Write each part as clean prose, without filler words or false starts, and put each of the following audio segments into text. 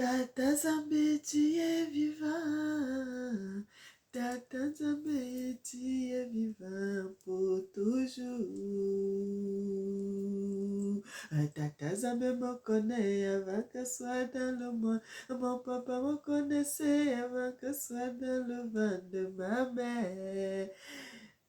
Tata Zambé, tu es vivant. Tata Zambé, tu es vivant pour toujours. Tata Zambé me connaît avant que soit dans le monde. Mon papa me connaissait avant que soit dans le ventre de ma mère.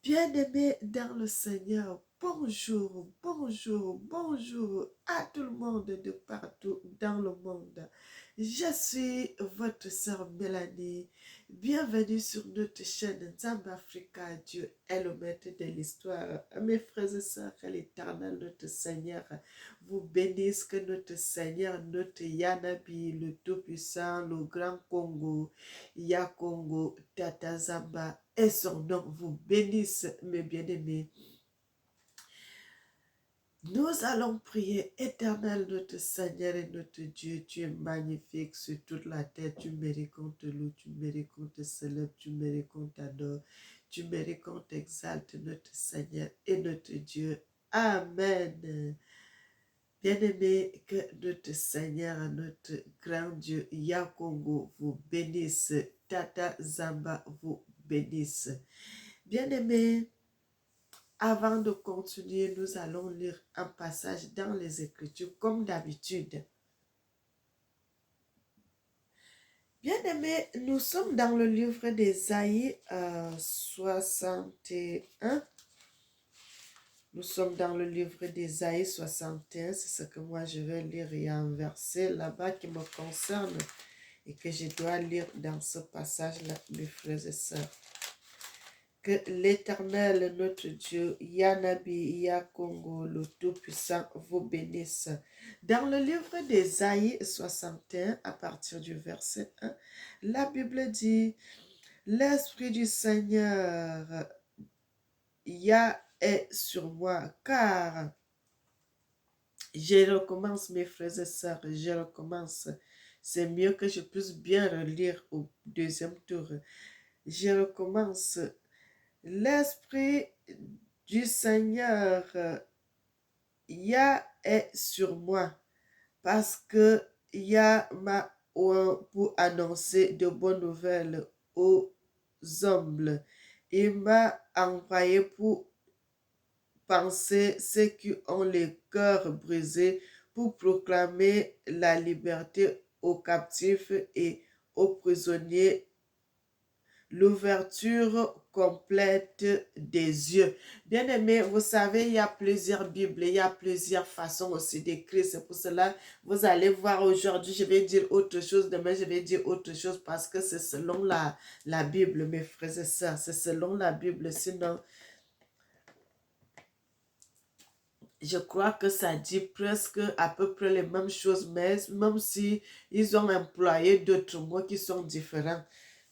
Bien-aimés dans le Seigneur, bonjour, bonjour, bonjour à tout le monde de partout dans le monde. Je suis votre sœur Mélanie. Bienvenue sur notre chaîne Zamba Africa. Dieu est le maître de l'histoire. Mes frères et sœurs, que l'Éternel, notre Seigneur, vous bénisse, que notre Seigneur, notre Yanabi, le Tout-Puissant, le Grand Congo, Yakongo, Tata Zamba et son nom vous bénisse, mes bien-aimés. Nous allons prier, Éternel, notre Seigneur et notre Dieu. Tu es magnifique sur toute la terre. Tu mérites qu'on te loue, tu mérites qu'on te célèbre, tu mérites qu'on t'adore, tu mérites qu'on t'exalte, notre Seigneur et notre Dieu. Amen. Bien-aimé, que notre Seigneur, notre grand Dieu, Yakongo, vous bénisse. Tata Zamba vous bénisse. Bien-aimé, avant de continuer, nous allons lire un passage dans les Écritures, comme d'habitude. Bien-aimé, nous sommes dans le livre d'Ésaïe 61. Nous sommes dans le livre d'Ésaïe 61, c'est ce que moi je vais lire. Il y a un verset là-bas qui me concerne et que je dois lire dans ce passage-là, mes frères et sœurs. Que l'Éternel, notre Dieu, Yanabi, Yakongo, le Tout-Puissant, vous bénisse. Dans le livre d'Ésaïe 61, à partir du verset 1, la Bible dit, « L'Esprit du Seigneur, Yah est sur moi, car... » Je recommence, mes frères et sœurs, je recommence. C'est mieux que je puisse bien relire au deuxième tour. Je recommence. L'Esprit du Seigneur, Yah est sur moi, parce que Yah m'a oint pour annoncer de bonnes nouvelles aux humbles. Il m'a envoyé pour penser ceux qui ont les cœurs brisés, pour proclamer la liberté aux captifs et aux prisonniers, l'ouverture complète des yeux. Bien-aimés, vous savez, il y a plusieurs Bibles, il y a plusieurs façons aussi d'écrire. C'est pour cela, vous allez voir aujourd'hui, je vais dire autre chose, demain je vais dire autre chose, parce que c'est selon la Bible, mes frères et sœurs, c'est selon la Bible, sinon... Je crois que ça dit presque à peu près les mêmes choses, mais même si ils ont employé d'autres mots qui sont différents,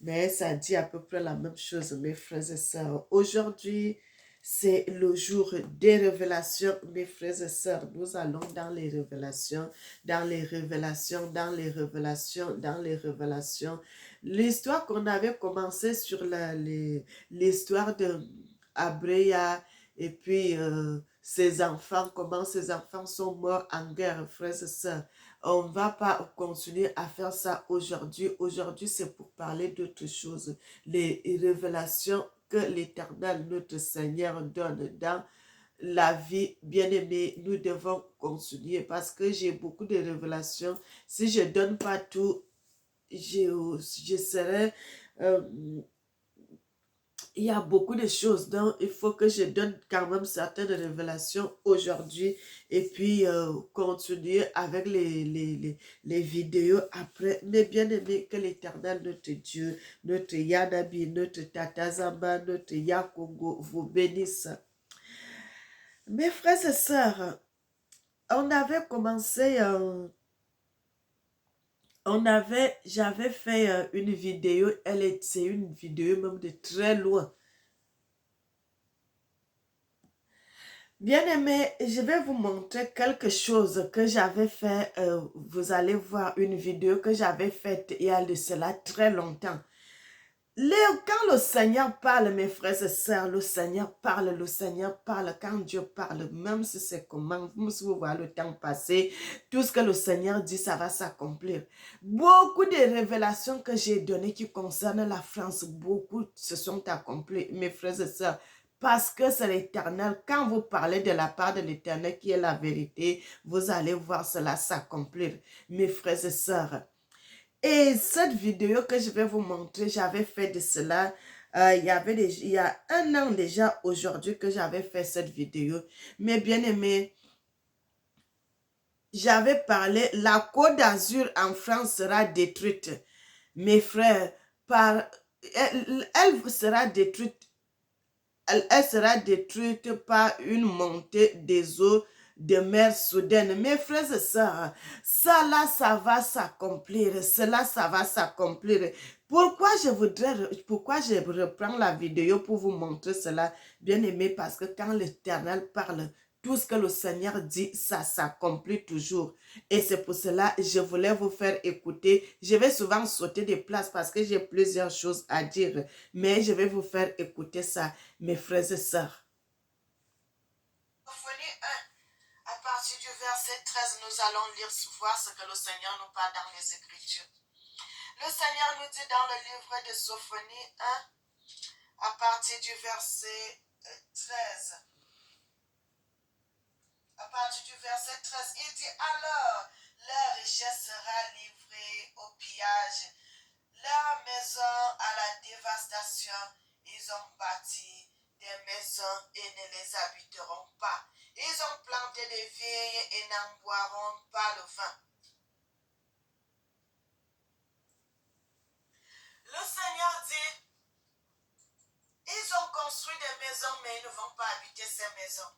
mais ça dit à peu près la même chose, mes frères et sœurs. Aujourd'hui, c'est le jour des révélations, mes frères et sœurs. Nous allons dans les révélations, dans les révélations, dans les révélations, dans les révélations. L'histoire qu'on avait commencé sur l'histoire de Abreya et puis... ses enfants, comment ses enfants sont morts en guerre, frères et sœurs. On ne va pas continuer à faire ça aujourd'hui. Aujourd'hui, c'est pour parler d'autre chose. Les révélations que l'Éternel, notre Seigneur, donne dans la vie. Bien-aimée, nous devons continuer parce que j'ai beaucoup de révélations. Si je ne donne pas tout, je serai... il y a beaucoup de choses, donc il faut que je donne quand même certaines révélations aujourd'hui et puis continuer avec les vidéos après. Mais bien aimé, que l'Éternel, notre Dieu, notre Yanabi, notre Tata Zamba, notre Yakongo vous bénisse. Mes frères et sœurs, on avait commencé... j'avais fait une vidéo, c'est une vidéo même de très loin. Bien-aimé, je vais vous montrer quelque chose que j'avais fait. Vous allez voir une vidéo que j'avais faite il y a de cela très longtemps. Quand le Seigneur parle, mes frères et sœurs, le Seigneur parle, quand Dieu parle, même si c'est comment, même si vous voyez le temps passer, tout ce que le Seigneur dit, ça va s'accomplir. Beaucoup de révélations que j'ai données qui concernent la France, beaucoup se sont accomplies, mes frères et sœurs, parce que c'est l'Éternel. Quand vous parlez de la part de l'Éternel qui est la vérité, vous allez voir cela s'accomplir, mes frères et sœurs. Et cette vidéo que je vais vous montrer, j'avais fait de cela, il y a un an déjà aujourd'hui que j'avais fait cette vidéo. Mais bien aimé, j'avais parlé, la Côte d'Azur en France sera détruite. Mes frères, elle sera détruite. Elle sera détruite par une montée des eaux de mer soudaine. Mes frères et sœurs, ça là, ça va s'accomplir. Cela, ça va s'accomplir. Pourquoi je reprends la vidéo pour vous montrer cela, bien aimé, parce que quand l'Éternel parle, tout ce que le Seigneur dit, ça s'accomplit toujours. Et c'est pour cela que je voulais vous faire écouter. Je vais souvent sauter des places parce que j'ai plusieurs choses à dire, mais je vais vous faire écouter ça, mes frères et sœurs. Sophonie 1, à partir du verset 13, nous allons lire, voir ce que le Seigneur nous parle dans les Écritures. Le Seigneur nous dit dans le livre de Sophonie 1, à partir du verset 13. À partir du verset 13, il dit alors, leur richesse sera livrée au pillage, leur maison à la dévastation. Ils ont bâti des maisons et ne les habiteront pas. Ils ont planté des vignes et n'en boiront pas le vin. Le Seigneur dit, ils ont construit des maisons, mais ils ne vont pas habiter ces maisons.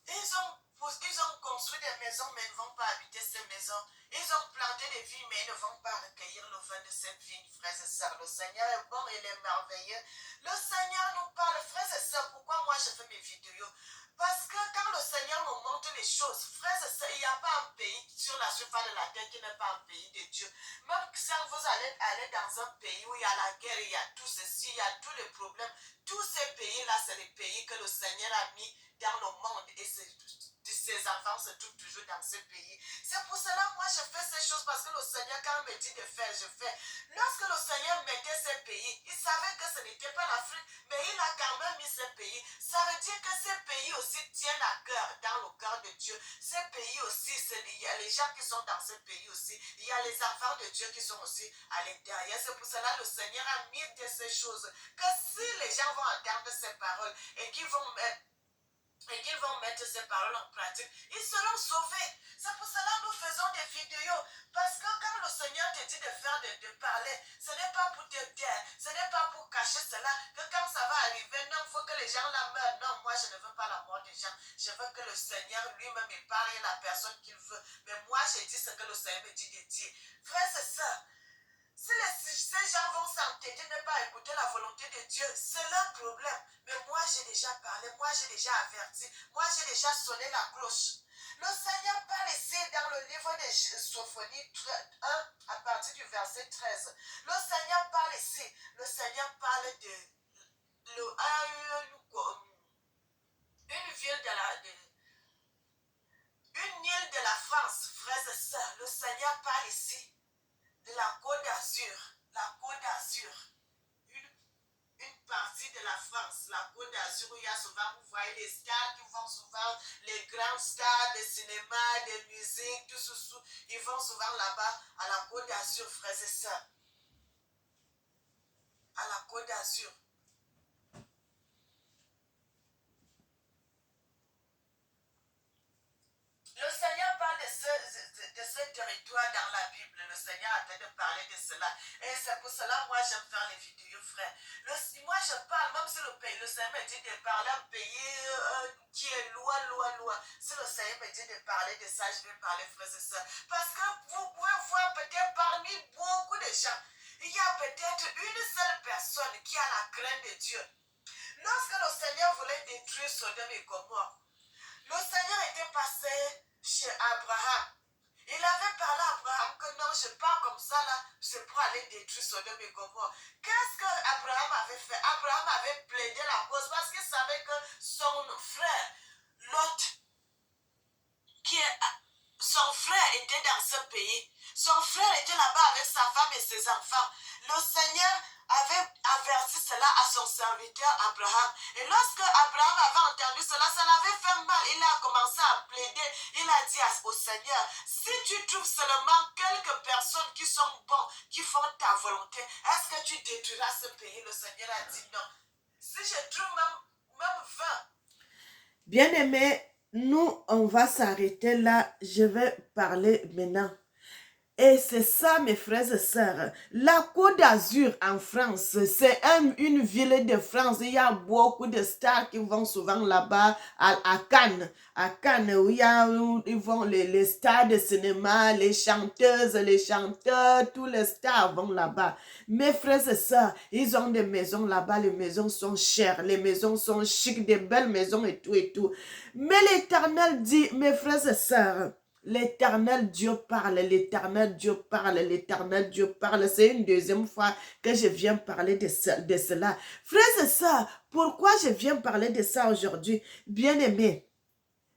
Ils ont construit des maisons, mais ils ne vont pas habiter ces maisons. Ils ont planté des vignes, mais ils ne vont pas recueillir le vin de cette vigne, frères et sœurs. Le Seigneur est bon, il est merveilleux. Le Seigneur nous parle, frères et sœurs, pourquoi moi je fais mes vidéos? Parce que quand le Seigneur nous montre les choses, frères et sœurs, il n'y a pas un pays sur la surface de la terre qui n'est pas un pays de Dieu. Même si vous allez aller dans un pays où il y a la guerre, il y a tout ceci, il y a tous les problèmes, tous ces pays-là, c'est les pays que le Seigneur a mis dans le monde et ses enfants se trouvent toujours dans ce pays. C'est pour cela moi je fais ces choses parce que le Seigneur quand il me dit de faire, je fais. Lorsque le Seigneur mettait ces pays, il savait que ce n'était pas l'Afrique, mais il a quand même mis ces pays. Ça veut dire que ces pays aussi tiennent à cœur, dans le cœur de Dieu. Ces pays aussi, il y a les gens qui sont dans ce pays aussi. Il y a les enfants de Dieu qui sont aussi à l'intérieur. C'est pour cela que le Seigneur a mis de ces choses. Que si les gens vont entendre ces paroles et qu'ils vont mettre ces paroles en pratique, ils seront sauvés. C'est pour cela que nous faisons des vidéos. Parce que quand le Seigneur te dit de parler, ce n'est pas pour te taire, ce n'est pas pour cacher cela, que quand ça va arriver, non, il faut que les gens la meurent. Non, moi je ne veux pas la mort des gens. Je veux que le Seigneur lui-même épargne la personne qu'il veut. Mais moi je dis ce que le Seigneur me dit de dire. Frère, c'est ça. Si ces gens vont s'entêter de ne pas écouter la volonté de Dieu, c'est leur problème. Mais moi, j'ai déjà parlé, moi, j'ai déjà averti, moi, j'ai déjà sonné la cloche. Le Seigneur parle ici dans le livre de Sophonie 1, à partir du verset 13. Le Seigneur parle ici, le Seigneur parle de une ville une île de la France, frères et sœurs. Le Seigneur parle ici de la Côte d'Azur, la Côte d'Azur, une partie de la France, la Côte d'Azur, où il y a souvent, vous voyez les stars qui vont souvent, les grands stars de cinéma, de musique, tout ce, ils vont souvent là-bas, à la Côte d'Azur, frères et sœurs. À la Côte d'Azur. Le Seigneur parle de ce territoire dans la Bible. Le Seigneur a fait de parler de cela. Et c'est pour cela, moi, j'aime faire les vidéos, frère. Moi, je parle, même si le Seigneur me dit de parler un pays qui est loin, loin, loin. Si le Seigneur me dit de parler de ça, je vais parler, frères et sœurs. Parce que vous pouvez voir peut-être parmi beaucoup de gens, il y a peut-être une seule personne qui a la crainte de Dieu. Lorsque le Seigneur voulait détruire Sodome et Gomorrhe, le Seigneur était passé chez Abraham. Il avait parlé à Abraham que Sodome et Gomorrhe. Qu'est-ce que Abraham avait fait? Abraham avait plaidé la cause parce qu'il savait que son frère, Lot, son frère était dans ce pays. Son frère était là-bas avec sa femme et ses enfants. Le Seigneur avait averti cela à son serviteur Abraham. Et lorsque Abraham avait entendu cela, ça l'avait fait mal. Il a commencé à plaider. Il a dit au Seigneur, si tu trouves seulement quelques personnes qui sont bons, qui font ta volonté, est-ce que tu détruiras ce pays? Le Seigneur a dit non. Si je trouve même 20. Bien-aimés, nous, on va s'arrêter là. Je vais parler maintenant. Et c'est ça, mes frères et sœurs. La Côte d'Azur en France, c'est une ville de France. Il y a beaucoup de stars qui vont souvent là-bas à Cannes. À Cannes, où ils vont les stars de cinéma, les chanteuses, les chanteurs, tous les stars vont là-bas. Mes frères et sœurs, ils ont des maisons là-bas. Les maisons sont chères, les maisons sont chics, des belles maisons et tout et tout. Mais l'Éternel dit, mes frères et sœurs, l'Éternel Dieu parle, l'Éternel Dieu parle, l'Éternel Dieu parle. C'est une deuxième fois que je viens parler de cela. Frères et sœurs, pourquoi je viens parler de ça aujourd'hui? Bien-aimés,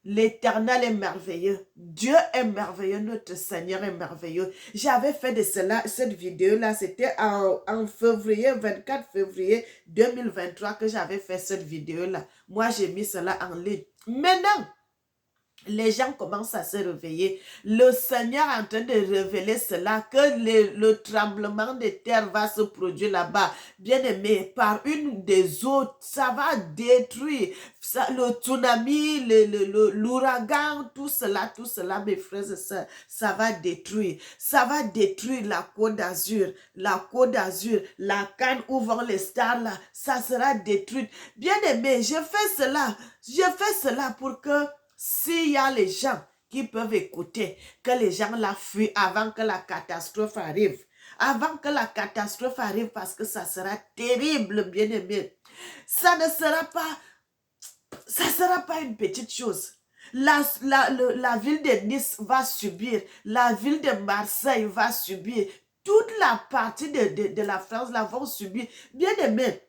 l'Éternel est merveilleux. Dieu est merveilleux. Notre Seigneur est merveilleux. J'avais fait de cela, cette vidéo-là, c'était en février, 24 février 2023 que j'avais fait cette vidéo-là. Moi, j'ai mis cela en ligne. Maintenant, les gens commencent à se réveiller. Le Seigneur est en train de révéler cela, que le tremblement de terre va se produire là-bas. Bien aimé, par une des autres, ça va détruire. Le tsunami, l'ouragan, tout cela, mes frères et sœurs, ça va détruire. Ça va détruire la Côte d'Azur, la Cannes où vont les stars là, ça sera détruit. Bien aimé, je fais cela pour que s'il y a les gens qui peuvent écouter, que les gens la fuient avant que la catastrophe arrive. Avant que la catastrophe arrive, parce que ça sera terrible, bien aimé. Ça ne sera pas une petite chose. La ville de Nice va subir, la ville de Marseille va subir, toute la partie de la France là vont subir. Bien aimé,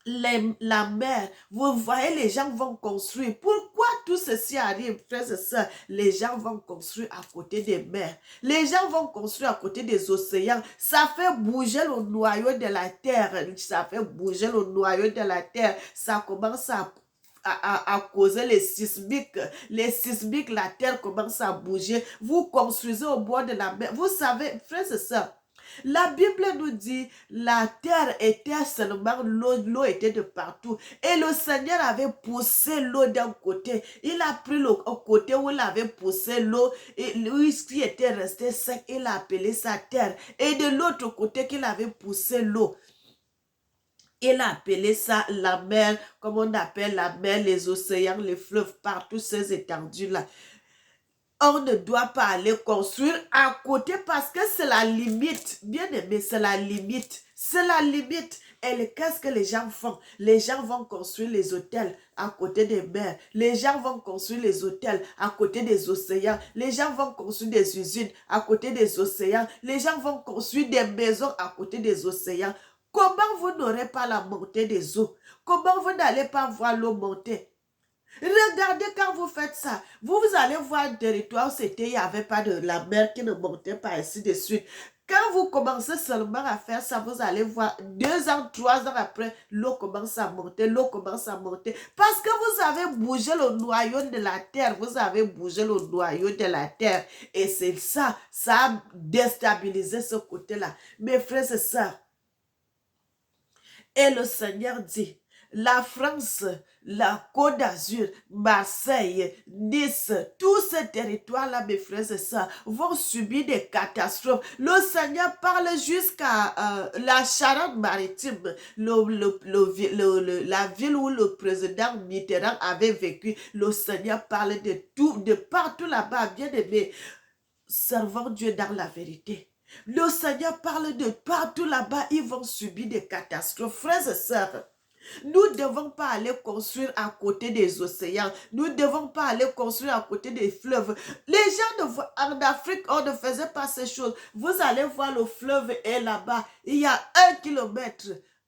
la mer, vous voyez, les gens vont construire. Pourquoi tout ceci arrive, frères et sœurs? Les gens vont construire à côté des mers. Les gens vont construire à côté des océans. Ça fait bouger le noyau de la terre. Ça fait bouger le noyau de la terre. Ça commence à causer les sismiques. Les sismiques, la terre commence à bouger. Vous construisez au bord de la mer. Vous savez, frères et sœurs, la Bible nous dit, la terre était seulement l'eau était de partout. Et le Seigneur avait poussé l'eau d'un côté. Il a pris le côté où il avait poussé l'eau, et lui qui était resté sec, il a appelé ça terre. Et de l'autre côté qu'il avait poussé l'eau, il a appelé ça la mer, comme on appelle la mer, les océans, les fleuves, partout ces étendues-là. On ne doit pas aller construire à côté parce que c'est la limite. Bien aimé, c'est la limite. C'est la limite. Et qu'est-ce que les gens font? Les gens vont construire les hôtels à côté des mers. Les gens vont construire les hôtels à côté des océans. Les gens vont construire des usines à côté des océans. Les gens vont construire des maisons à côté des océans. Comment vous n'aurez pas la montée des eaux? Comment vous n'allez pas voir l'eau monter? Regardez quand vous faites ça. Vous allez voir un territoire où il n'y avait pas de la mer qui ne montait pas, ainsi de suite. Quand vous commencez seulement à faire ça, vous allez voir 2 ans, 3 ans après, l'eau commence à monter, l'eau commence à monter. Parce que vous avez bougé le noyau de la terre, vous avez bougé le noyau de la terre. Et c'est ça, ça a déstabilisé ce côté-là. Mes frères et sœurs, et le Seigneur dit, la France, la Côte d'Azur, Marseille, Nice, tous ces territoires-là, mes frères et sœurs, vont subir des catastrophes. Le Seigneur parle jusqu'à la Charente-Maritime, la ville où le président Mitterrand avait vécu. Le Seigneur parle de tout, de partout là-bas, bien aimé. Servons Dieu dans la vérité. Le Seigneur parle de partout là-bas, ils vont subir des catastrophes. Frères et sœurs, Nous ne devons pas aller construire à côté des océans. Nous ne devons pas aller construire à côté des fleuves. Les gens en Afrique, on ne faisait pas ces choses. Vous allez voir le fleuve est là-bas. Il y a 1 kilomètre.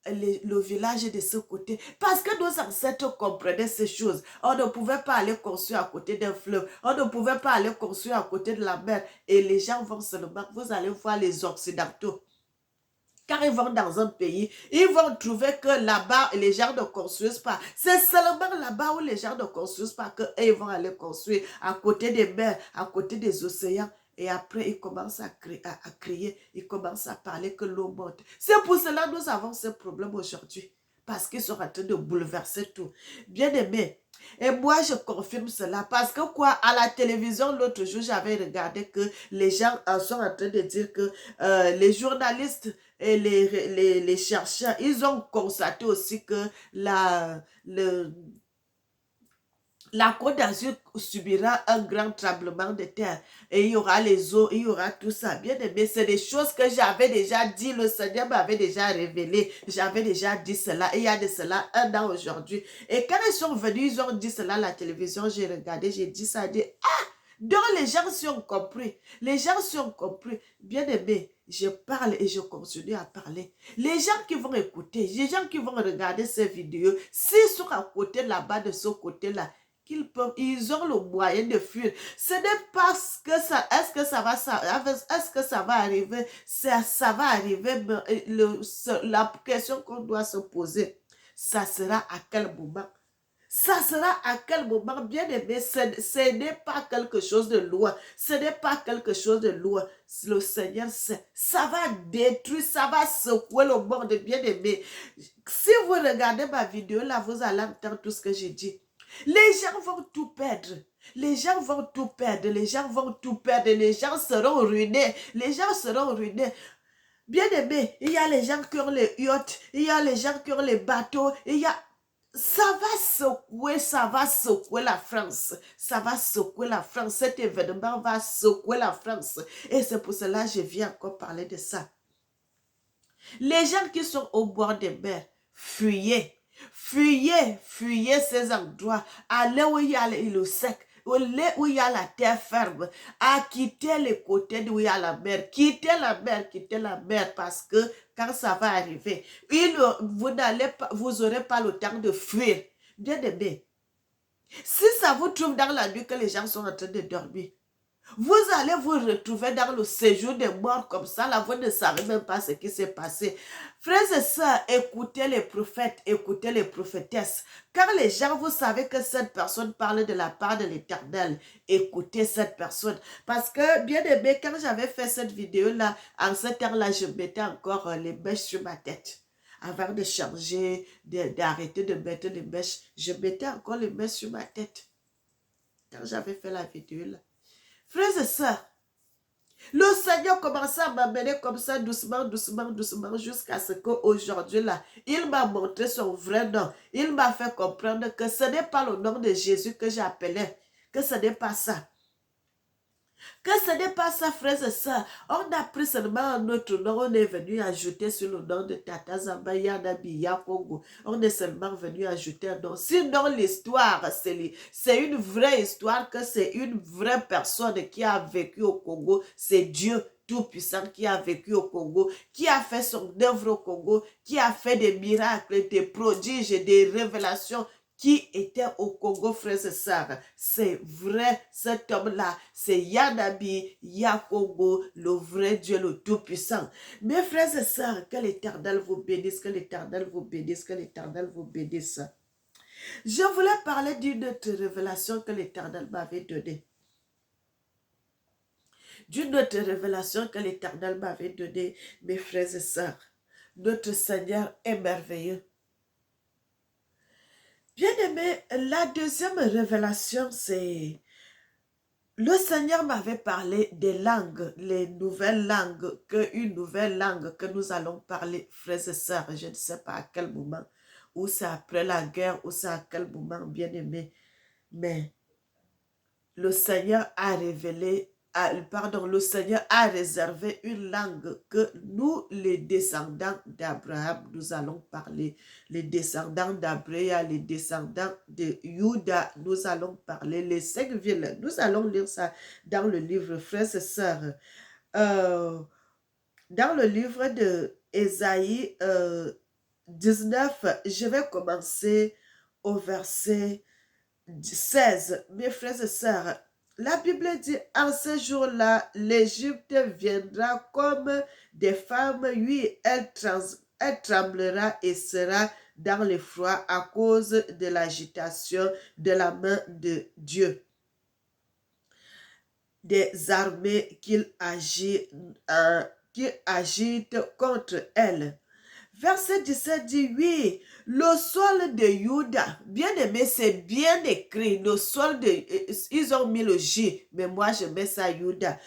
Le village est de ce côté. Parce que nos ancêtres comprenaient ces choses. On ne pouvait pas aller construire à côté d'un fleuve. On ne pouvait pas aller construire à côté de la mer. Et les gens vont seulement, vous allez voir les Occidentaux. Quand ils vont dans un pays, ils vont trouver que là-bas, les gens ne construisent pas. C'est seulement là-bas où les gens ne construisent pas qu'ils vont aller construire à côté des mers, à côté des océans. Et après, ils commencent à crier, ils commencent à parler que l'eau monte. C'est pour cela que nous avons ce problème aujourd'hui. Parce qu'ils sont en train de bouleverser tout. Bien aimé. Et moi, je confirme cela. Parce que quoi, à la télévision, l'autre jour, j'avais regardé que les gens sont en train de dire que les journalistes et les chercheurs, ils ont constaté aussi que la Côte d'Azur subira un grand tremblement de terre et il y aura les eaux, il y aura tout ça. Bien aimé, c'est des choses que j'avais déjà dit, le Seigneur m'avait déjà révélé, j'avais déjà dit cela, et il y a de cela 1 an aujourd'hui. Et quand ils sont venus, ils ont dit cela à la télévision, j'ai regardé, j'ai dit ça, j'ai dit, ah, donc les gens sont compris, les gens sont compris. Bien aimé, je parle et je continue à parler. Les gens qui vont écouter, les gens qui vont regarder ces vidéos, s'ils sont à côté là-bas, de ce côté-là, ils ont le moyen de fuir. Ce n'est pas que ça, est-ce que ça va arriver, ça va arriver, la question qu'on doit se poser, ça sera à quel moment? Ça sera à quel moment, bien aimé, ce n'est pas quelque chose de loin, ce n'est pas quelque chose de loin. Le Seigneur sait, ça va détruire, ça va secouer le monde, bien aimé. Si vous regardez ma vidéo là, vous allez entendre tout ce que j'ai dit. Les gens vont tout perdre. Les gens vont tout perdre. Les gens vont tout perdre. Les gens seront ruinés. Les gens seront ruinés. Bien aimé, il y a les gens qui ont les yachts. Il y a les gens qui ont les bateaux. Ça va secouer la France. Ça va secouer la France. Cet événement va secouer la France. Et c'est pour cela que je viens encore parler de ça. Les gens qui sont au bord des mers, fuyez. Fuyez ces endroits. Allez où il y a le sec, allez où il y a la terre ferme. À quitter les côtés où il y a la mer. Quittez la mer parce que quand ça va arriver, vous n'aurez pas le temps de fuir. Bien aimé, si ça vous trouve dans la nuit que les gens sont en train de dormir, vous allez vous retrouver dans le séjour des morts comme ça, là, vous ne savez même pas ce qui s'est passé. Frères et sœurs, écoutez les prophètes, écoutez les prophétesses. Quand les gens, vous savez que cette personne parle de la part de l'Éternel, écoutez cette personne. Parce que, bien aimé, quand j'avais fait cette vidéo-là, en ce temps-là, je mettais encore les mèches sur ma tête. Avant de changer, d'arrêter de mettre les mèches, je mettais encore les mèches sur ma tête. Quand j'avais fait la vidéo-là. Frères et sœurs, le Seigneur commençait à m'amener comme ça, doucement, jusqu'à ce qu'aujourd'hui, là, il m'a montré son vrai nom. Il m'a fait comprendre que ce n'est pas le nom de Jésus que j'appelais, que ce n'est pas ça. Que ce n'est pas ça, frères et sœurs. On a pris seulement un autre nom, on est venu ajouter sur le nom de Tata Zambaya Nabiya Congo. On est seulement venu ajouter un nom. Sinon, l'histoire, c'est une vraie histoire, que c'est une vraie personne qui a vécu au Congo. C'est Dieu tout-puissant qui a vécu au Congo, qui a fait son œuvre au Congo, qui a fait des miracles, des prodiges, des révélations, qui était au Congo, frères et sœurs. C'est vrai, cet homme-là, c'est Yanabi, Yakongo, le vrai Dieu, le Tout-Puissant. Mes frères et sœurs, que l'Éternel vous bénisse, que l'Éternel vous bénisse, que l'Éternel vous bénisse. Je voulais parler d'une autre révélation que l'Éternel m'avait donnée. D'une autre révélation que l'Éternel m'avait donnée, mes frères et sœurs. Notre Seigneur est merveilleux. Bien aimé, la deuxième révélation, c'est... Le Seigneur m'avait parlé des langues, les nouvelles langues, une nouvelle langue que nous allons parler, frères et sœurs. Je ne sais pas à quel moment, ou c'est après la guerre, ou c'est à quel moment, bien aimé. Mais le Seigneur a révélé le Seigneur a réservé une langue que nous, les descendants d'Abraham, nous allons parler. Les descendants d'Abraham, les descendants de Juda, nous allons parler. Les 5 villes, nous allons lire ça dans le livre, frères et sœurs. Dans le livre de Ésaïe 19, je vais commencer au verset 16. Mes frères et sœurs, la Bible dit, en ce jour-là, l'Égypte viendra comme des femmes, oui, elle tremblera et sera dans l'effroi à cause de l'agitation de la main de Dieu, des armées qu'il agite contre elle. Verset 17 dit, oui, le sol de Juda, bien aimé, c'est bien écrit, le sol de, ils ont mis le J, mais moi je mets ça Juda.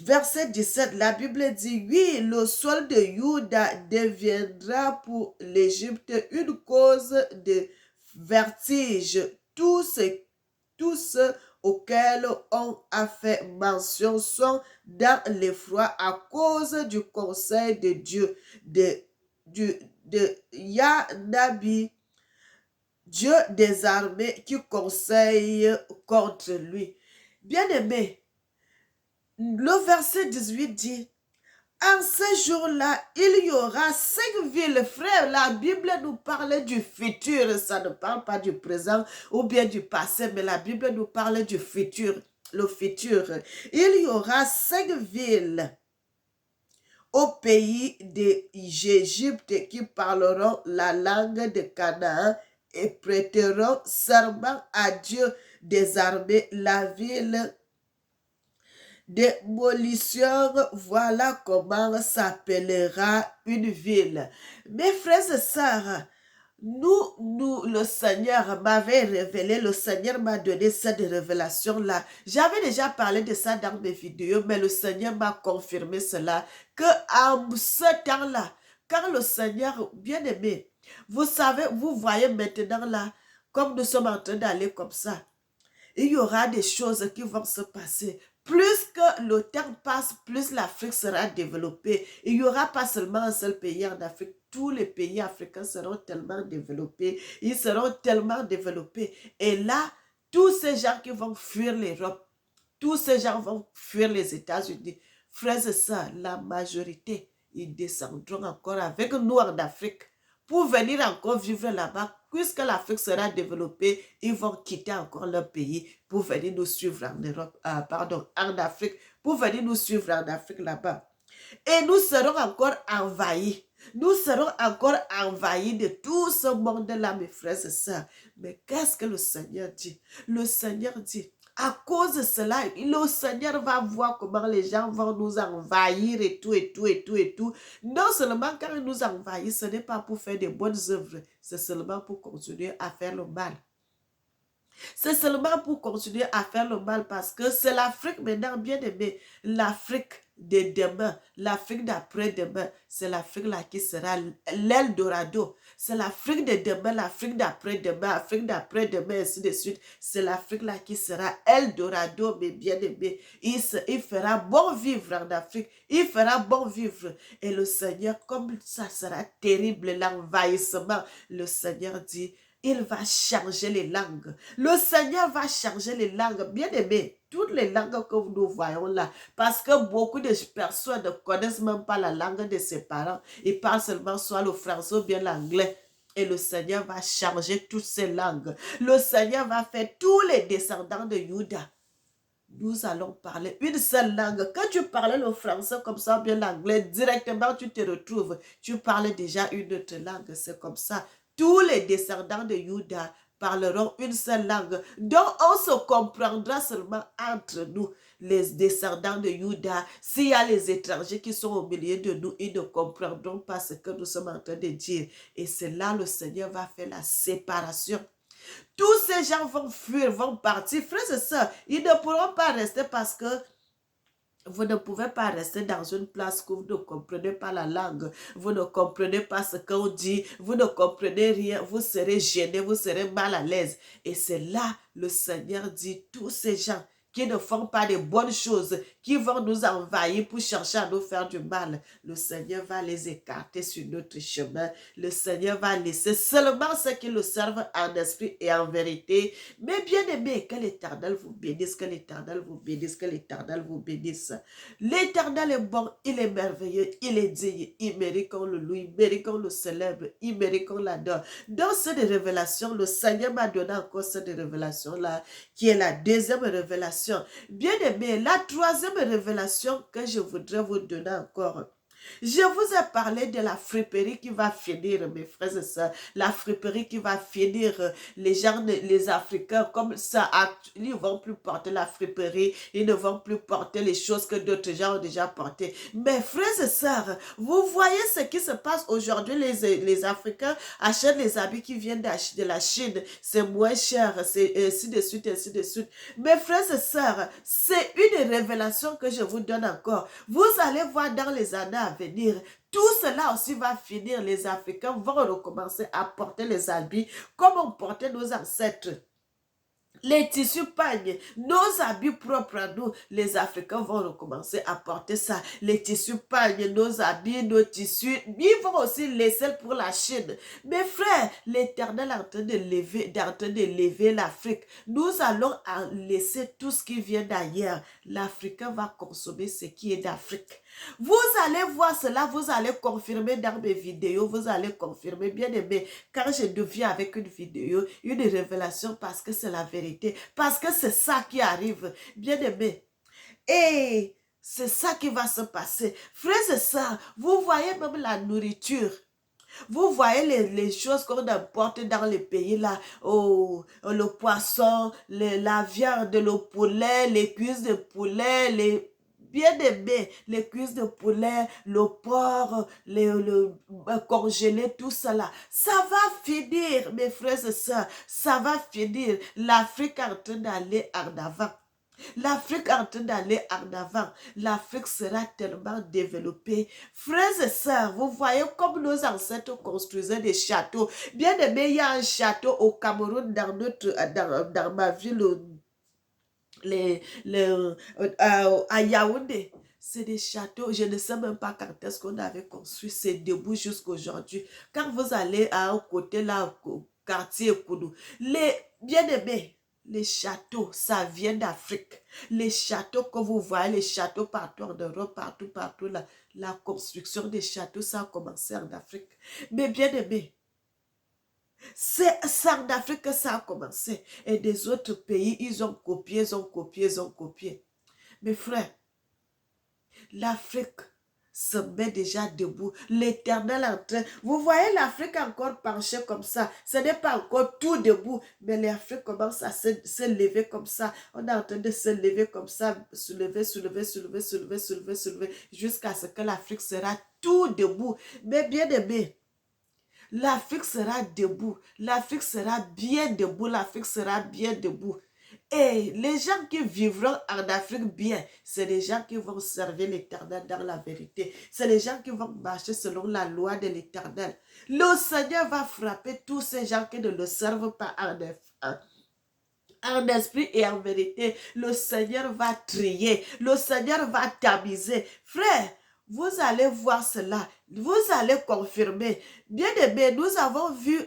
Verset 17, la Bible dit, oui, le sol de Juda deviendra pour l'Égypte une cause de vertige. Tous ceux auxquels on a fait mention sont dans l'effroi à cause du conseil de Dieu, de Yahnabi, Dieu des armées qui conseille contre lui. Bien-aimé, le verset 18 dit, en ce jour-là, il y aura 5 villes. Frère, la Bible nous parle du futur. Ça ne parle pas du présent ou bien du passé, mais la Bible nous parle du futur. Le futur. Il y aura 5 villes au pays d'Égypte qui parleront la langue de Canaan et prêteront serment à Dieu des armées. La ville démolition, voilà comment s'appellera une ville. Mes frères et sœurs, le Seigneur m'avait révélé, le Seigneur m'a donné cette révélation-là. J'avais déjà parlé de ça dans mes vidéos, mais le Seigneur m'a confirmé cela, que en ce temps-là, quand le Seigneur, bien aimé, vous savez, vous voyez maintenant là, comme nous sommes en train d'aller comme ça, il y aura des choses qui vont se passer. Plus que le temps passe, plus l'Afrique sera développée. Il n'y aura pas seulement un seul pays en Afrique. Tous les pays africains seront tellement développés. Ils seront tellement développés. Et là, tous ces gens qui vont fuir l'Europe, tous ces gens vont fuir les États-Unis. Frères et sœurs, la majorité, ils descendront encore avec nous en Afrique pour venir encore vivre là-bas. Puisque l'Afrique sera développée, ils vont quitter encore leur pays pour venir nous suivre en Europe, en Afrique, pour venir nous suivre en Afrique là-bas. Et nous serons encore envahis. Nous serons encore envahis de tout ce monde-là, mes frères et sœurs. Mais qu'est-ce que le Seigneur dit? Le Seigneur dit, à cause de cela, le Seigneur va voir comment les gens vont nous envahir et tout, et tout, et tout, et tout. Non seulement quand ils nous envahissent, ce n'est pas pour faire de bonnes œuvres, c'est seulement pour continuer à faire le mal. C'est seulement pour continuer à faire le mal parce que c'est l'Afrique maintenant, bien aimé, l'Afrique de demain, l'Afrique d'après-demain, c'est l'Afrique là qui sera l'Eldorado. C'est l'Afrique de demain, l'Afrique d'après-demain, l'Afrique d'après-demain, ainsi de suite. C'est l'Afrique là qui sera Eldorado, mais bien aimé. Il fera bon vivre en Afrique. Il fera bon vivre. Et le Seigneur, comme ça sera terrible, l'envahissement, le Seigneur dit, il va changer les langues. Le Seigneur va changer les langues. Bien aimé, toutes les langues que nous voyons là, parce que beaucoup de personnes ne connaissent même pas la langue de ses parents. Ils parlent seulement soit le français ou bien l'anglais. Et le Seigneur va changer toutes ces langues. Le Seigneur va faire tous les descendants de Juda. Nous allons parler une seule langue. Quand tu parlais le français comme ça, ou bien l'anglais, directement tu te retrouves. Tu parles déjà une autre langue. C'est comme ça. Tous les descendants de Juda parleront une seule langue. Donc, on se comprendra seulement entre nous, les descendants de Juda. S'il y a les étrangers qui sont au milieu de nous, ils ne comprendront pas ce que nous sommes en train de dire. Et c'est là le Seigneur va faire la séparation. Tous ces gens vont fuir, vont partir. Frères et sœurs, ils ne pourront pas rester parce que vous ne pouvez pas rester dans une place que vous ne comprenez pas la langue. Vous ne comprenez pas ce qu'on dit. Vous ne comprenez rien. Vous serez gêné. Vous serez mal à l'aise. Et c'est là, le Seigneur dit, tous ces gens qui ne font pas de bonnes choses, qui vont nous envahir pour chercher à nous faire du mal, le Seigneur va les écarter sur notre chemin. Le Seigneur va laisser seulement ceux qui le servent en esprit et en vérité. Mais bien aimé, que l'Éternel vous bénisse, que l'Éternel vous bénisse, que l'Éternel vous bénisse. L'Éternel est bon, il est merveilleux, il est digne, il mérite qu'on le loue, il mérite qu'on le célèbre, il mérite qu'on l'adore. Dans cette révélation, le Seigneur m'a donné encore cette révélation-là, qui est la deuxième révélation. Bien aimé, la troisième révélation que je voudrais vous donner encore. Je vous ai parlé de la friperie qui va finir, mes frères et sœurs. La friperie qui va finir. Les gens, les Africains, comme ça, ils ne vont plus porter la friperie. Ils ne vont plus porter les choses que d'autres gens ont déjà portées. Mes frères et sœurs, vous voyez ce qui se passe aujourd'hui. Les Africains achètent les habits qui viennent de la Chine. C'est moins cher. C'est ainsi de suite, ainsi de suite. Mes frères et sœurs, c'est une révélation que je vous donne encore. Vous allez voir dans les années à venir, tout cela aussi va finir. Les Africains vont recommencer à porter les habits comme on portait nos ancêtres. Les tissus pagnes, nos habits propres à nous, les Africains vont recommencer à porter ça. Les tissus pagnes, nos habits, nos tissus, ils vont aussi laisser pour la Chine. Mes frères, l'Éternel est en train de lever l'Afrique. Nous allons laisser tout ce qui vient d'ailleurs. L'Africain va consommer ce qui est d'Afrique. Vous allez voir cela, vous allez confirmer dans mes vidéos, vous allez confirmer, bien aimé, quand je deviens avec une vidéo, une révélation, parce que c'est la vérité, parce que c'est ça qui arrive, bien aimé. Et c'est ça qui va se passer. Frères et sœurs, vous voyez même la nourriture. Vous voyez les choses qu'on importe dans les pays là, le poisson, la viande, le poulet, les cuisses de poulet, les bien aimé, les cuisses de poulet, le porc, le congelé, tout cela. Ça va finir, mes frères et sœurs, ça va finir. L'Afrique est en train d'aller en avant. L'Afrique est en train d'aller en avant. L'Afrique sera tellement développée. Frères et sœurs, vous voyez comme nos ancêtres construisaient des châteaux. Bien aimé, il y a un château au Cameroun dans ma ville, à Yaoundé. C'est des châteaux, je ne sais même pas quand est-ce qu'on avait construit, c'est debout jusqu'à aujourd'hui. Quand vous allez à un côté là, au quartier Koudou, les bien-aimés, les châteaux, ça vient d'Afrique. Les châteaux que vous voyez, les châteaux partout en Europe, partout là, la construction des châteaux, ça a commencé en Afrique. Mais bien-aimés, c'est en Afrique que ça a commencé. Et des autres pays, ils ont copié, ils ont copié, ils ont copié. Mes frères, l'Afrique se met déjà debout. L'Éternel est en train. Vous voyez l'Afrique encore penchée comme ça. Ce n'est pas encore tout debout, mais l'Afrique commence à se lever comme ça. On est en train de se lever comme ça, soulever, jusqu'à ce que l'Afrique sera tout debout. Mais bien aimé, l'Afrique sera debout. L'Afrique sera bien debout. L'Afrique sera bien debout. Et les gens qui vivront en Afrique bien, c'est les gens qui vont servir l'Éternel dans la vérité. C'est les gens qui vont marcher selon la loi de l'Éternel. Le Seigneur va frapper tous ces gens qui ne le servent pas en esprit et en vérité. Le Seigneur va trier. Le Seigneur va tamiser. Frère, vous allez voir cela. Vous allez confirmer. Bien aimé, nous avons vu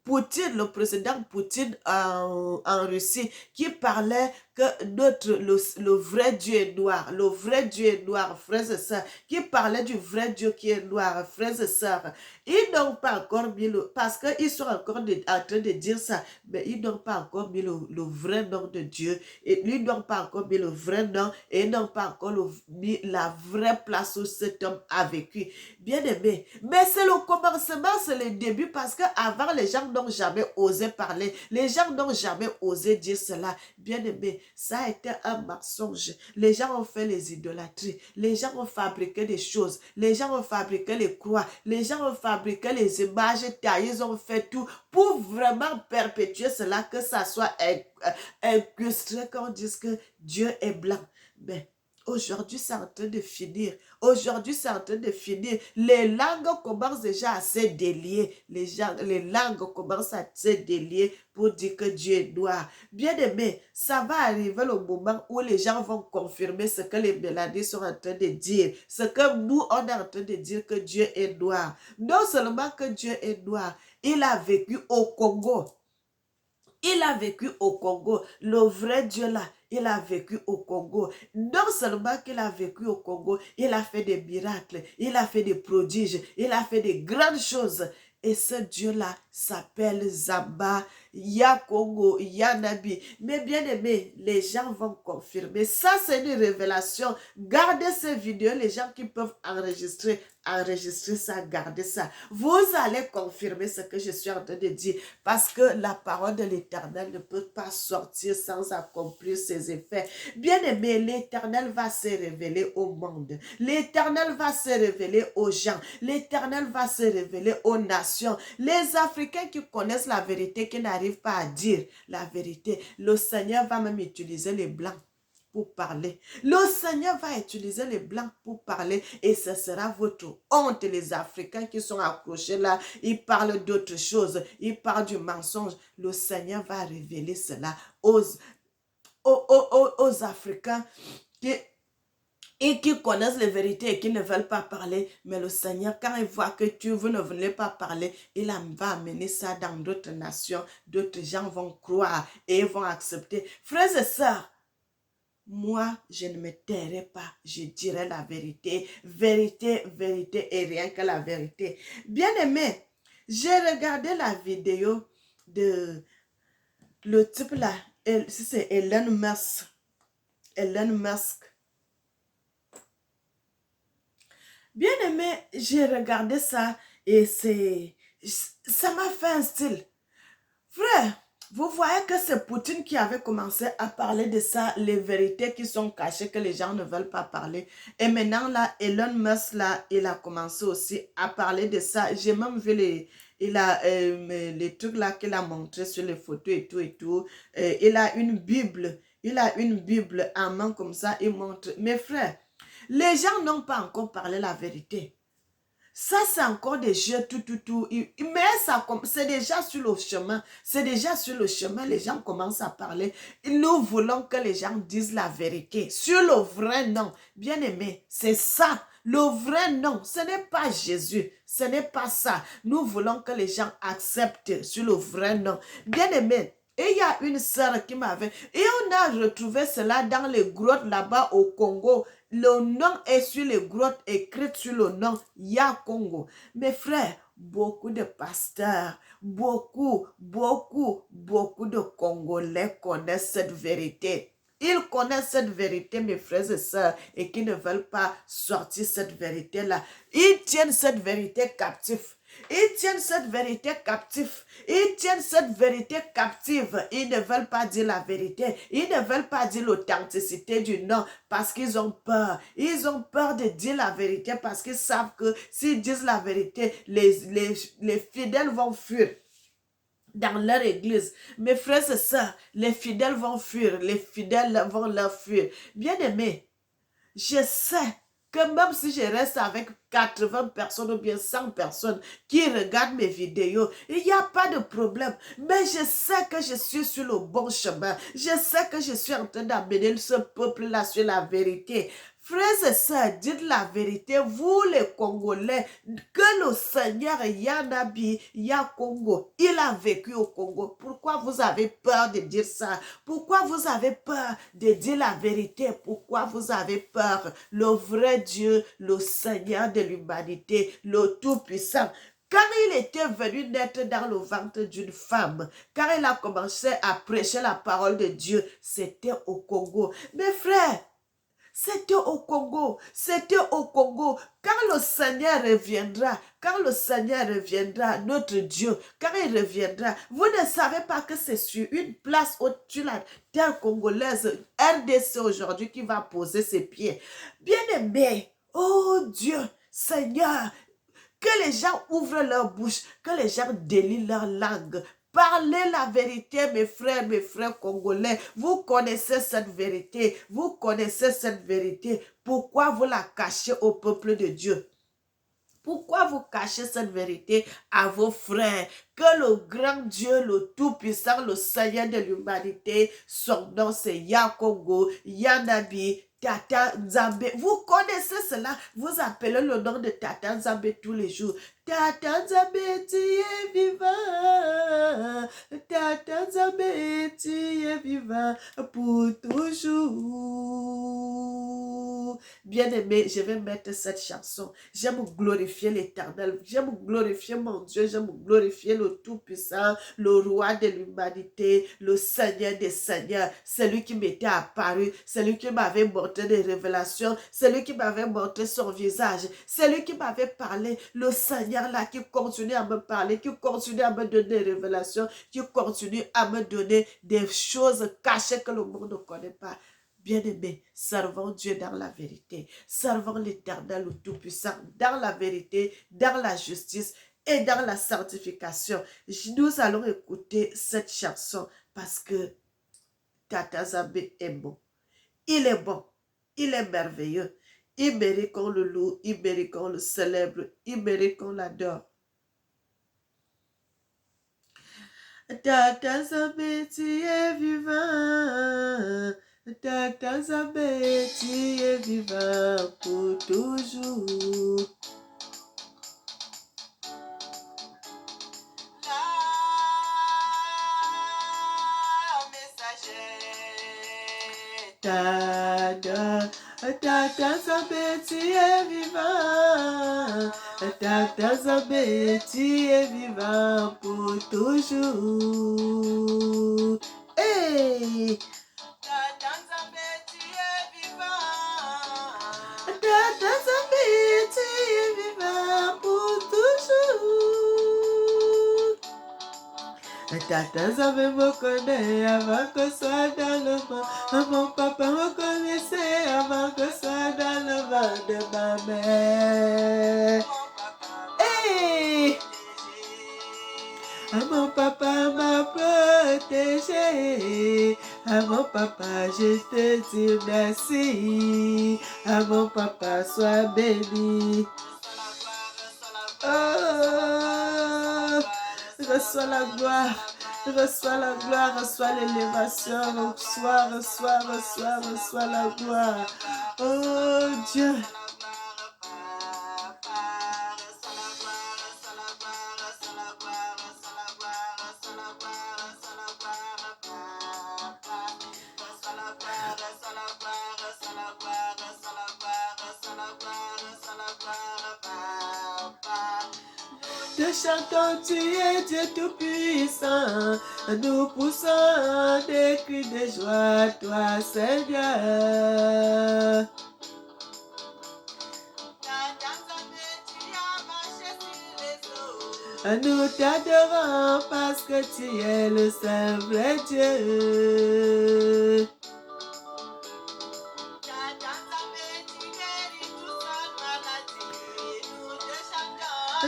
Poutine, le président Poutine en Russie, qui parlait que le vrai Dieu est noir. Le vrai Dieu est noir, frères et sœurs. Qui parlait du vrai Dieu qui est noir, frères et sœurs. Ils n'ont pas encore mis parce qu'ils sont encore en train de dire ça, mais ils n'ont pas encore mis le vrai nom de Dieu. Et ils n'ont pas encore mis le vrai nom et ils n'ont pas encore mis la vraie place où cet homme a vécu. Bien aimé. Mais c'est le commencement, c'est le début parce qu'avant, les gens n'ont jamais osé parler. Les gens n'ont jamais osé dire cela. Bien aimé, ça a été un mensonge. Les gens ont fait les idolâtries. Les gens ont fabriqué des choses. Les gens ont fabriqué les croix. Les gens ont fabriqué les images taillées. Ils ont fait tout pour vraiment perpétuer cela, que ça soit incrusté, qu'on dise que Dieu est blanc. Mais aujourd'hui, c'est en train de finir. Aujourd'hui, c'est en train de finir. Les langues commencent déjà à se délier. Les langues commencent à se délier pour dire que Dieu est noir. Bien aimé, ça va arriver le moment où les gens vont confirmer ce que les Mélanies sont en train de dire. Ce que nous, on est en train de dire que Dieu est noir. Non seulement que Dieu est noir, il a vécu au Congo. Il a vécu au Congo. Le vrai Dieu là, il a vécu au Congo. Non seulement qu'il a vécu au Congo, il a fait des miracles, il a fait des prodiges, il a fait des grandes choses. Et ce Dieu-là s'appelle Zamba, Congo, Nabi. Mais bien aimé, les gens vont confirmer. Ça, c'est une révélation. Gardez ces vidéos, les gens qui peuvent enregistrer ça, gardez ça. Vous allez confirmer ce que je suis en train de dire. Parce que la parole de l'Éternel ne peut pas sortir sans accomplir ses effets. Bien aimé, l'Éternel va se révéler au monde. L'Éternel va se révéler aux gens. L'Éternel va se révéler aux nations. Les Africains qui connaissent la vérité, qui n'arrivent pas à dire la vérité, le Seigneur va même utiliser les Blancs pour parler. Le Seigneur va utiliser les Blancs pour parler et ce sera votre honte. Les Africains qui sont accrochés là, ils parlent d'autre chose, ils parlent du mensonge. Le Seigneur va révéler cela aux Africains qui connaissent les vérités et qui ne veulent pas parler. Mais le Seigneur, quand il voit que vous ne voulez pas parler, il va amener ça dans d'autres nations. D'autres gens vont croire et ils vont accepter. Frères et sœurs, moi, je ne me tairai pas. Je dirai la vérité. Vérité, vérité et rien que la vérité. Bien aimé, j'ai regardé la vidéo de le type là. C'est Elon Musk. Elon Musk. Bien aimé, j'ai regardé ça et ça m'a fait un style. Frère, vous voyez que c'est Poutine qui avait commencé à parler de ça, les vérités qui sont cachées, que les gens ne veulent pas parler. Et maintenant, là, Elon Musk, là, il a commencé aussi à parler de ça. J'ai même vu les trucs là qu'il a montré sur les photos et tout et tout. Il a une Bible. Il a une Bible en main comme ça. Il montre. Mes frères, les gens n'ont pas encore parlé la vérité. Ça, c'est encore des jeux, tout. Mais ça, c'est déjà sur le chemin. C'est déjà sur le chemin, les gens commencent à parler. Nous voulons que les gens disent la vérité. Sur le vrai nom. Bien aimé, c'est ça. Le vrai nom, ce n'est pas Jésus. Ce n'est pas ça. Nous voulons que les gens acceptent sur le vrai nom. Bien aimé, et il y a une sœur qui m'avait... Et on a retrouvé cela dans les grottes là-bas au Congo. Le nom est sur les grottes, écrit sur le nom Congo. Mes frères, beaucoup de pasteurs, beaucoup de Congolais connaissent cette vérité. Ils connaissent cette vérité, mes frères et sœurs, et qui ne veulent pas sortir cette vérité-là. Ils tiennent cette vérité captive. Ils tiennent cette vérité captive. Ils tiennent cette vérité captive. Ils ne veulent pas dire la vérité. Ils ne veulent pas dire l'authenticité du nom parce qu'ils ont peur. Ils ont peur de dire la vérité parce qu'ils savent que s'ils disent la vérité, les fidèles vont fuir dans leur église. Mes frères et sœurs, les fidèles vont fuir. Les fidèles vont leur fuir. Bien aimé, je sais que même si je reste avec 80 personnes ou bien 100 personnes qui regardent mes vidéos, il n'y a pas de problème. Mais je sais que je suis sur le bon chemin. Je sais que je suis en train d'amener ce peuple-là sur la vérité. Frères et sœurs, dites la vérité, vous les Congolais, que le Seigneur Yanabi, Congo, il a vécu au Congo. Pourquoi vous avez peur de dire ça? Pourquoi vous avez peur de dire la vérité? Pourquoi vous avez peur? Le vrai Dieu, le Seigneur de l'humanité, le Tout-Puissant, quand il était venu naître dans le ventre d'une femme, quand il a commencé à prêcher la parole de Dieu, c'était au Congo. Mes frères, c'était au Congo, c'était au Congo. Quand le Seigneur reviendra, notre Dieu, quand il reviendra, vous ne savez pas que c'est sur une place au-dessus de la terre congolaise, RDC aujourd'hui, qui va poser ses pieds. Bien-aimé, oh Dieu, Seigneur, que les gens ouvrent leur bouche, que les gens délient leur langue, Parlez la vérité, mes frères congolais. Vous connaissez cette vérité. Vous connaissez cette vérité. Pourquoi vous la cachez au peuple de Dieu? Pourquoi vous cachez cette vérité à vos frères? Que le grand Dieu, le Tout-Puissant, le Seigneur de l'humanité, son nom c'est Yakongo, Yanabi, Tata Nzambe. Vous connaissez cela. Vous appelez le nom de Tata Nzambe tous les jours. Tata Nzambe, tu es vivant. Tata Nzambe, tu es vivant pour toujours. Bien-aimé, je vais mettre cette chanson. J'aime glorifier l'Éternel. J'aime glorifier mon Dieu. J'aime glorifier le Tout-Puissant, le Roi de l'humanité, le Seigneur des Seigneurs. Celui qui m'était apparu, celui qui m'avait montré des révélations, celui qui m'avait montré son visage, celui qui m'avait parlé, le Seigneur là qui continue à me parler, qui continue à me donner des révélations, qui continue à me donner des choses cachées que le monde ne connaît pas. Bien-aimés, servons Dieu dans la vérité. Servons l'Éternel, le Tout-Puissant, dans la vérité, dans la justice et dans la sanctification. Nous allons écouter cette chanson parce que Tata Nzambe est bon. Il est bon. Il est merveilleux. Il mérite qu'on le loue. Il mérite qu'on le célèbre. Il mérite qu'on l'adore. Tata Nzambe, tu es vivant. Tata Nzambe, tu es vivant pour toujours. Tata Nzambe, tu es vivant. Tata Nzambe, tu es vivant pour toujours. Hey! Tata Nzambe, tu es vivant. Tata Nzambe, tu es vivant pour toujours. Tata Nzambe me connaît avant que soit dans le monde. Mon papa me connaissait avant que soit dans le ventre de ma mère. Hey! Mon papa m'a protégé. Mon papa, je te dis merci. Mon papa, sois béni. Oh! Reçois la gloire, reçois l'élévation, reçois la gloire. Oh Dieu. Te chantons, tu es Dieu tout-puissant, nous poussons des cris de joie, toi Seigneur. Nous t'adorons parce que tu es le seul vrai Dieu.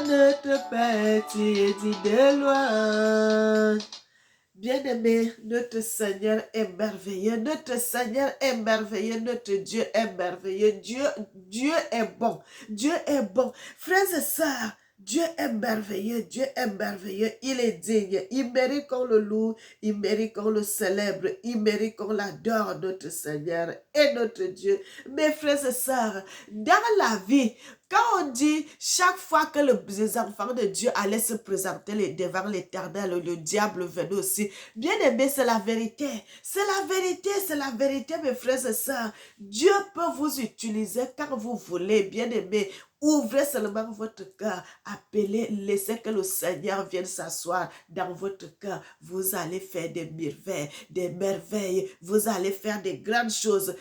Notre Père, tu es dit de loin. Bien-aimé, notre Seigneur est merveilleux, notre Seigneur est merveilleux, notre Dieu est merveilleux, Dieu est bon, Dieu est bon. Frères et sœurs, Dieu est merveilleux, il est digne, il mérite qu'on le loue, il mérite qu'on le célèbre, il mérite qu'on l'adore, notre Seigneur et notre Dieu. Mes frères et sœurs, dans la vie, quand on dit chaque fois que les enfants de Dieu allaient se présenter devant l'Éternel, le diable venait aussi. Bien aimé, c'est la vérité. C'est la vérité, mes frères et sœurs. Dieu peut vous utiliser quand vous voulez, bien aimé. Ouvrez seulement votre cœur, appelez, laissez que le Seigneur vienne s'asseoir dans votre cœur. Vous allez faire des merveilles, vous allez faire des grandes choses,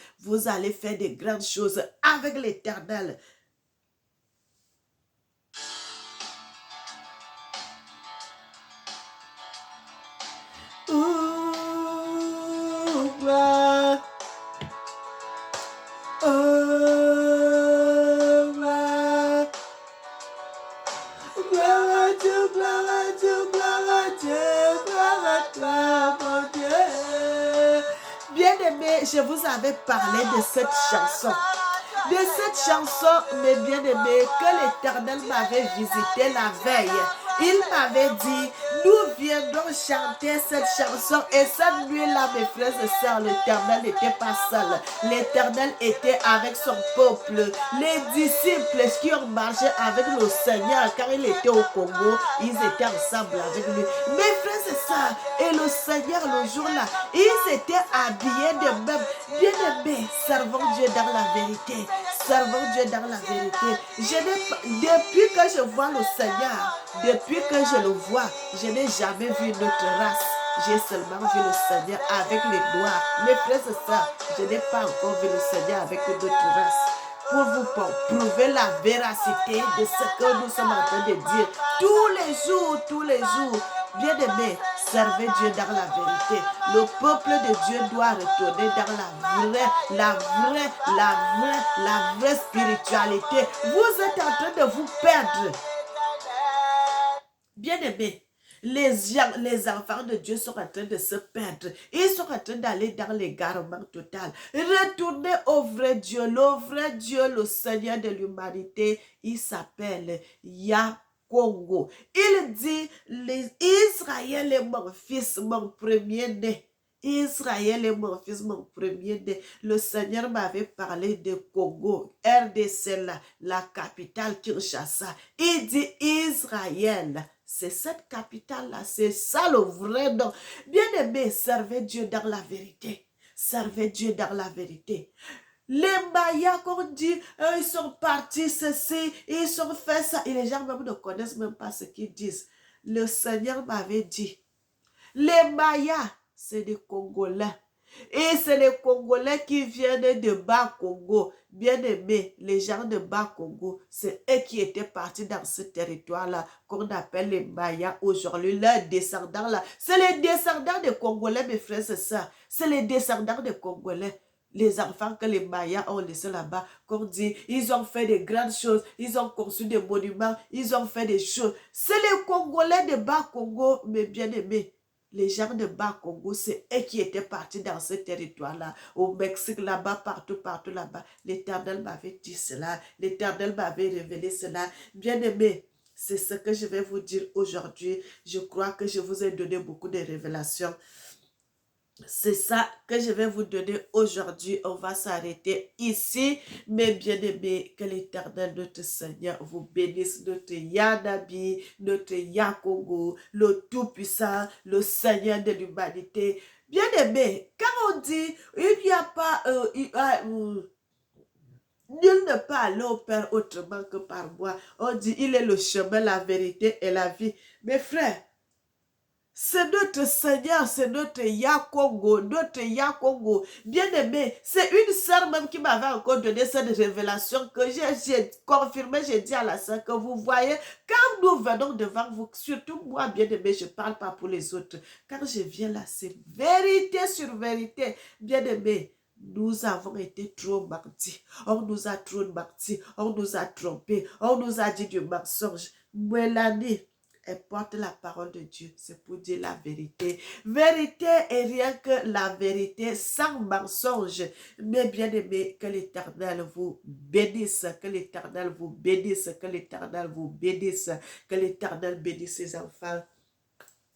avec l'Éternel. Gloire. Oh, gloire. Gloire à Dieu, gloire à Dieu, gloire à Dieu, gloire je vous avais parlé de cette chanson. De cette chanson, mes bien-aimés, que l'Éternel m'avait visité la veille. Il m'avait dit, nous viendrons chanter cette chanson. Et cette nuit-là, mes frères et sœurs, l'Éternel n'était pas seul. L'Éternel était avec son peuple. Les disciples qui ont marché avec le Seigneur, car il était au Congo, ils étaient ensemble avec lui. Mes frères et sœurs, et le Seigneur, le jour-là, ils étaient habillés de même. Bien-aimés, servons Dieu dans la vérité. Servons Dieu dans la vérité. Depuis que je vois le Seigneur, depuis que je le vois, je n'ai jamais vu notre race. J'ai seulement vu le Seigneur avec les noirs. Mes frères et sœurs, je n'ai pas encore vu le Seigneur avec notre race. Pour vous prouver la véracité de ce que nous sommes en train de dire. Tous les jours, bien-aimés, servez Dieu dans la vérité. Le peuple de Dieu doit retourner dans la vraie spiritualité. Vous êtes en train de vous perdre. Bien-aimés, les enfants de Dieu sont en train de se perdre. Ils sont en train d'aller dans l'égarement total. Retournez au vrai Dieu. Le vrai Dieu, le Seigneur de l'humanité, il s'appelle Congo. Il dit, Israël est mon fils, mon premier-né. Israël est mon fils, mon premier-né. Le Seigneur m'avait parlé de Congo, RDC, la capitale Kinshasa. Il dit Israël. C'est cette capitale-là, c'est ça le vrai nom. Bien-aimé, servez Dieu dans la vérité. Servez Dieu dans la vérité. Les Mayas, qu'on dit, ils sont partis ceci, ils ont fait ça. Et les gens même ne connaissent même pas ce qu'ils disent. Le Seigneur m'avait dit, les Mayas, c'est des Congolais. Et c'est les Congolais qui viennent de Bas-Congo. Bien-aimés, les gens de Bas-Congo, c'est eux qui étaient partis dans ce territoire-là, qu'on appelle les Mayas aujourd'hui. Leurs descendants-là, c'est les descendants des Congolais, mes frères et sœurs. C'est les descendants des Congolais. Les enfants que les Mayas ont laissés là-bas, qu'on dit, ils ont fait de grandes choses, ils ont construit des monuments, ils ont fait des choses. C'est les Congolais de Bas-Congo, mes bien-aimés. Les gens de Bas-Congo, c'est eux qui étaient partis dans ce territoire-là, au Mexique, là-bas, partout là-bas. L'Éternel m'avait dit cela, l'Éternel m'avait révélé cela. Bien-aimés, c'est ce que je vais vous dire aujourd'hui. Je crois que je vous ai donné beaucoup de révélations. C'est ça que je vais vous donner aujourd'hui. On va s'arrêter ici. Mes bien-aimés, que l'Éternel, notre Seigneur, vous bénisse, notre Yanabi, notre Yakongo, le Tout-Puissant, le Seigneur de l'humanité. Bien-aimés, quand on dit, il n'y a pas... nul ne peut aller au Père autrement que par moi. On dit, il est le chemin, la vérité et la vie. Mes frères, c'est notre Seigneur, c'est notre Yakongo, Bien-aimé, c'est une sœur même qui m'avait encore donné cette révélation que j'ai confirmé, j'ai dit à la sœur que vous voyez, quand nous venons devant vous, surtout moi, bien-aimé, je ne parle pas pour les autres. Quand je viens là, c'est vérité sur vérité. Bien-aimé, nous avons été trop menti. On nous a trop menti. On nous a trompés. On nous a dit du mensonge. Mélanie, elle porte la parole de Dieu, c'est pour dire la vérité. Vérité et rien que la vérité, sans mensonge. Mais bien aimé, que l'Éternel vous bénisse, que l'Éternel vous bénisse, que l'Éternel vous bénisse, que l'Éternel bénisse ses enfants.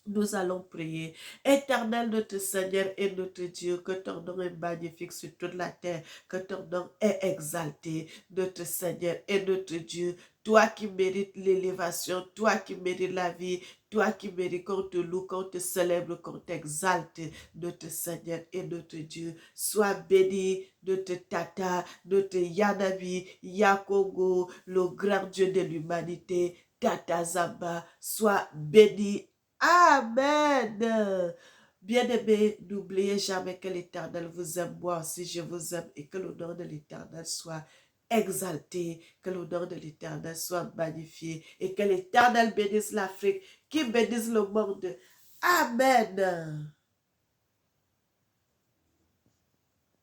Nous allons prier. Éternel notre Seigneur et notre Dieu, que ton nom est magnifique sur toute la terre, que ton nom est exalté, notre Seigneur et notre Dieu. Toi qui mérites l'élévation, toi qui mérites la vie, toi qui mérites qu'on te loue, qu'on te célèbre, qu'on t'exalte, notre Seigneur et notre Dieu. Sois béni, notre Tata, notre Yanabi, Yakongo, le grand Dieu de l'humanité, Tata Zamba, sois béni. Amen. Bien-aimés, n'oubliez jamais que l'Éternel vous aime, moi aussi je vous aime, et que le nom de l'Éternel soit exalté, que le nom de l'Éternel soit magnifié, et que l'Éternel bénisse l'Afrique, qui bénisse le monde. Amen.